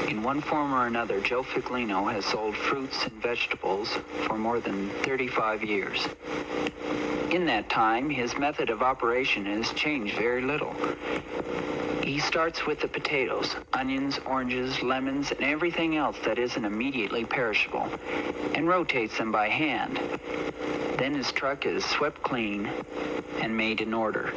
In one form or another, Joe Figlino has sold fruits and vegetables for more than 35 years. In that time, his method of operation has changed very little. He starts with the potatoes, onions, oranges, lemons, and everything else that isn't immediately perishable, and rotates them by hand. Then his truck is swept clean and made in order.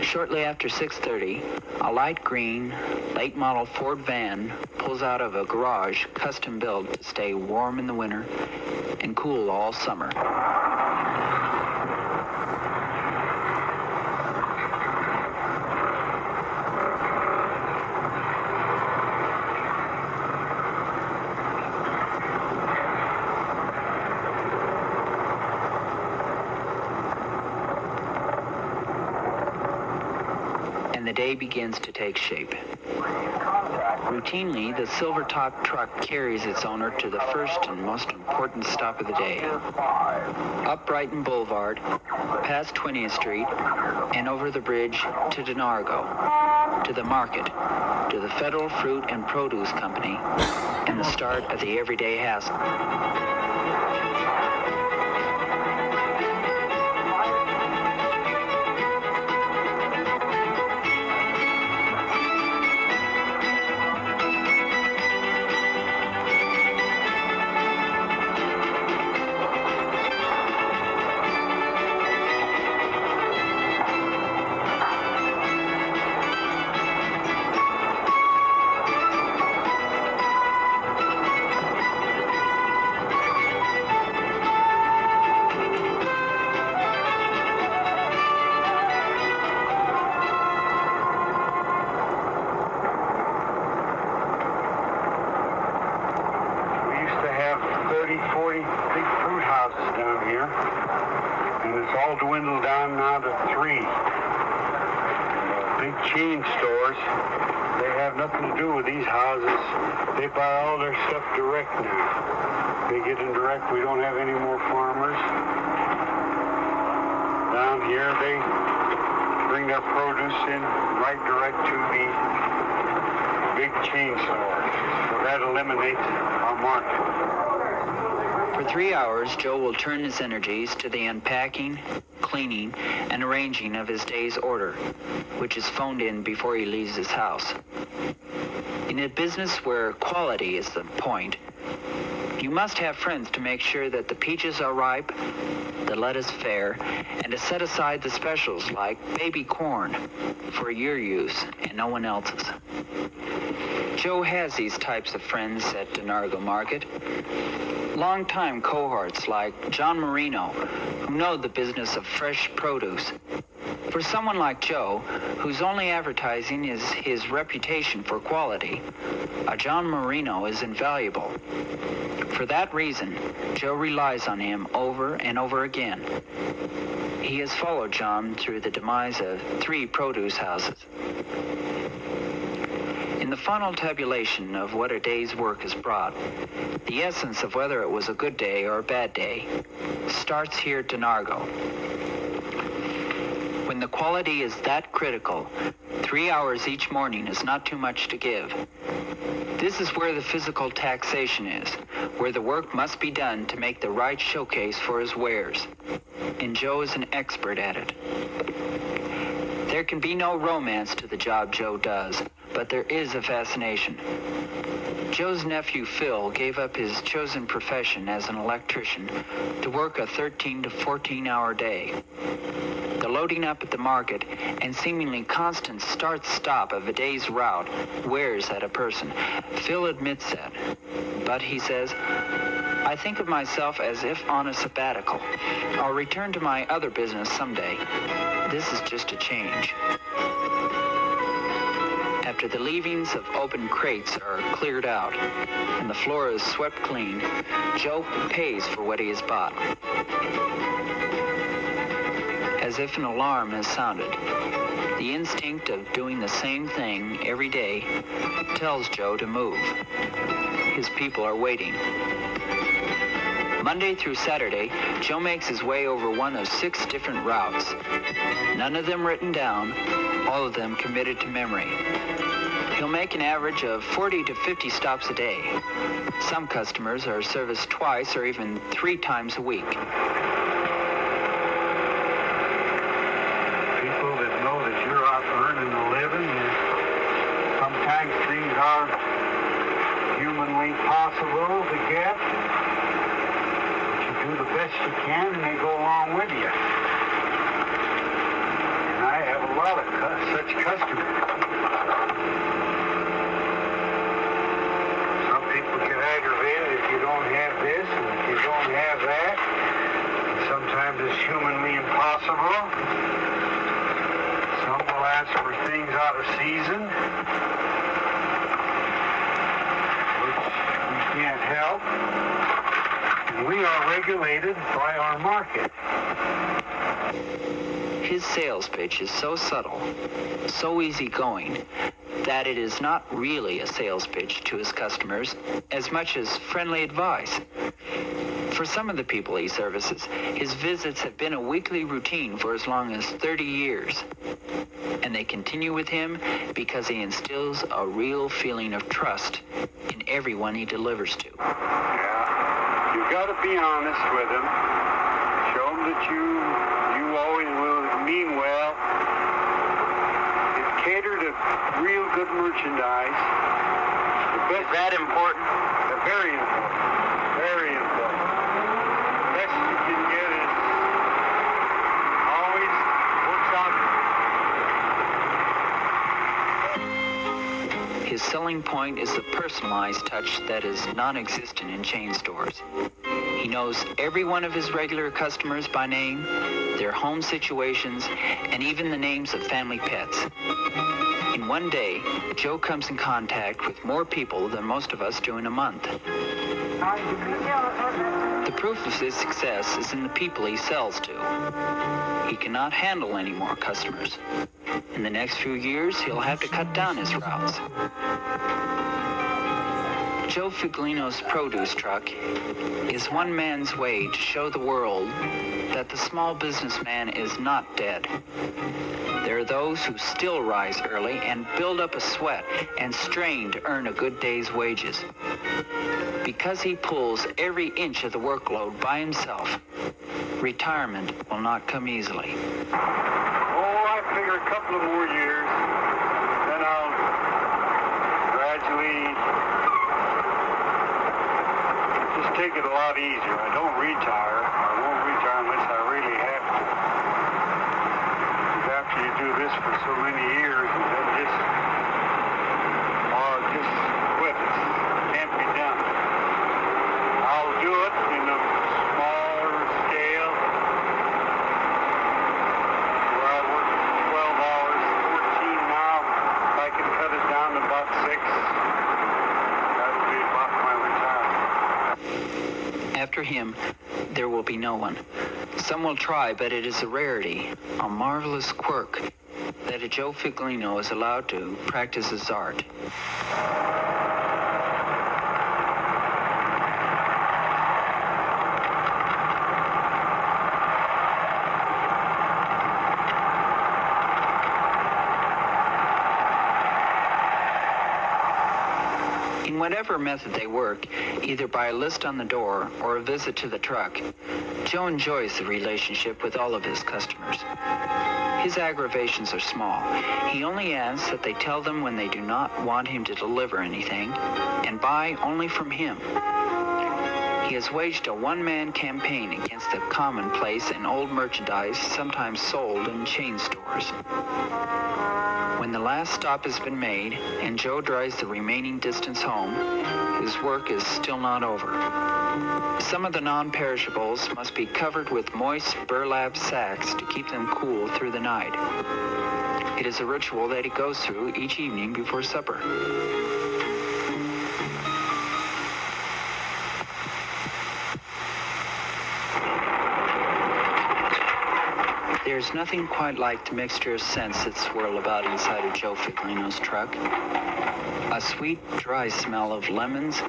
Shortly after 6:30, a light green, late model Ford van pulls out of a garage custom built to stay warm in the winter and cool all summer. The day begins to take shape. Routinely, the silver-topped truck carries its owner to the first and most important stop of the day. Up Brighton Boulevard, past 20th Street, and over the bridge to Denargo, to the market, to the Federal Fruit and Produce Company, and the start of the everyday hassle. Dwindled down now to 3. Big chain stores, they have nothing to do with these houses. They buy all their stuff direct now. They get in direct. We don't have any more farmers. Down here, they bring their produce in right direct to the big chain stores. So that eliminates our market. For 3 hours, Joe will turn his energies to the unpacking, cleaning, and arranging of his day's order, which is phoned in before he leaves his house. In a business where quality is the point, you must have friends to make sure that the peaches are ripe, the lettuce fair, and to set aside the specials like baby corn for your use and no one else's. Joe has these types of friends at Denargo Market. Longtime cohorts like John Marino, who know the business of fresh produce. For someone like Joe, whose only advertising is his reputation for quality, a John Marino is invaluable. For that reason, Joe relies on him over and over again. He has followed John through the demise of 3 produce houses. In the final tabulation of what a day's work has brought, the essence of whether it was a good day or a bad day starts here at Denargo. When the quality is that critical, 3 hours each morning is not too much to give. This is where the physical taxation is, where the work must be done to make the right showcase for his wares. And Joe is an expert at it. There can be no romance to the job Joe does, but there is a fascination. Joe's nephew Phil gave up his chosen profession as an electrician to work a 13 to 14-hour day. The loading up at the market and seemingly constant start-stop of a day's route wears at a person. Phil admits that, but he says, I think of myself as if on a sabbatical. I'll return to my other business someday. This is just a change. After the leavings of open crates are cleared out and the floor is swept clean, Joe pays for what he has bought. As if an alarm has sounded, the instinct of doing the same thing every day tells Joe to move. His people are waiting. Monday through Saturday, Joe makes his way over one of 6 different routes. None of them written down, all of them committed to memory. He'll make an average of 40 to 50 stops a day. Some customers are serviced twice or even 3 times a week. People that know that you're out earning a living, sometimes things aren't humanly possible to get. But you do the best you can and they go along with you. And I have a lot of such customers. Some people get aggravated if you don't have this and if you don't have that. And sometimes it's humanly impossible. Some will ask for things out of season, which we can't help. And we are regulated by our market. His sales pitch is so subtle, so easygoing, that it is not really a sales pitch to his customers as much as friendly advice. For some of the people he services, his visits have been a weekly routine for as long as 30 years. And they continue with him because he instills a real feeling of trust in everyone he delivers to. Yeah, you've got to be honest with them. Show them that you always will mean well. Cater to real good merchandise. Is that important? Very important. Very important. The best you can get is always works out. His selling point is the personalized touch that is non-existent in chain stores. He knows every one of his regular customers by name, their home situations, and even the names of family pets. In one day, Joe comes in contact with more people than most of us do in a month. The proof of his success is in the people he sells to. He cannot handle any more customers. In the next few years, he'll have to cut down his routes. Joe Figlino's produce truck is one man's way to show the world that the small businessman is not dead. There are those who still rise early and build up a sweat and strain to earn a good day's wages. Because he pulls every inch of the workload by himself, retirement will not come easily. I figure a couple of more years, then I'll gradually just take it a lot easier. I don't retire. I won't retire unless I really have to. Because after you do this for so many years, and then just quit. It can't be done. I'll do it in a smaller scale where I work 12 hours, 14 now. If I can cut it down to about 6, that'll be about my retirement. After him, there will be no one. Some will try, but it is a rarity, a marvelous quirk, that a Joe Figlino is allowed to practice his art. In whatever method they work, either by a list on the door or a visit to the truck, Joe enjoys the relationship with all of his customers. His aggravations are small. He only asks that they tell them when they do not want him to deliver anything and buy only from him. He has waged a one-man campaign against the commonplace and old merchandise sometimes sold in chain stores. When the last stop has been made and Joe drives the remaining distance home, his work is still not over. Some of the non-perishables must be covered with moist burlap sacks to keep them cool through the night. It is a ritual that he goes through each evening before supper. There's nothing quite like the mixture of scents that swirl about inside of Joe Figlino's truck. A sweet, dry smell of lemons,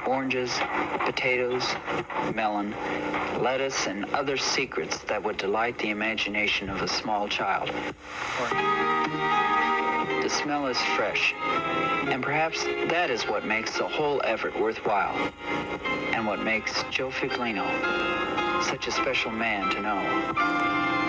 oranges, potatoes, melon, lettuce, and other secrets that would delight the imagination of a small child. The smell is fresh. And perhaps that is what makes the whole effort worthwhile. And what makes Joe Figlino such a special man to know.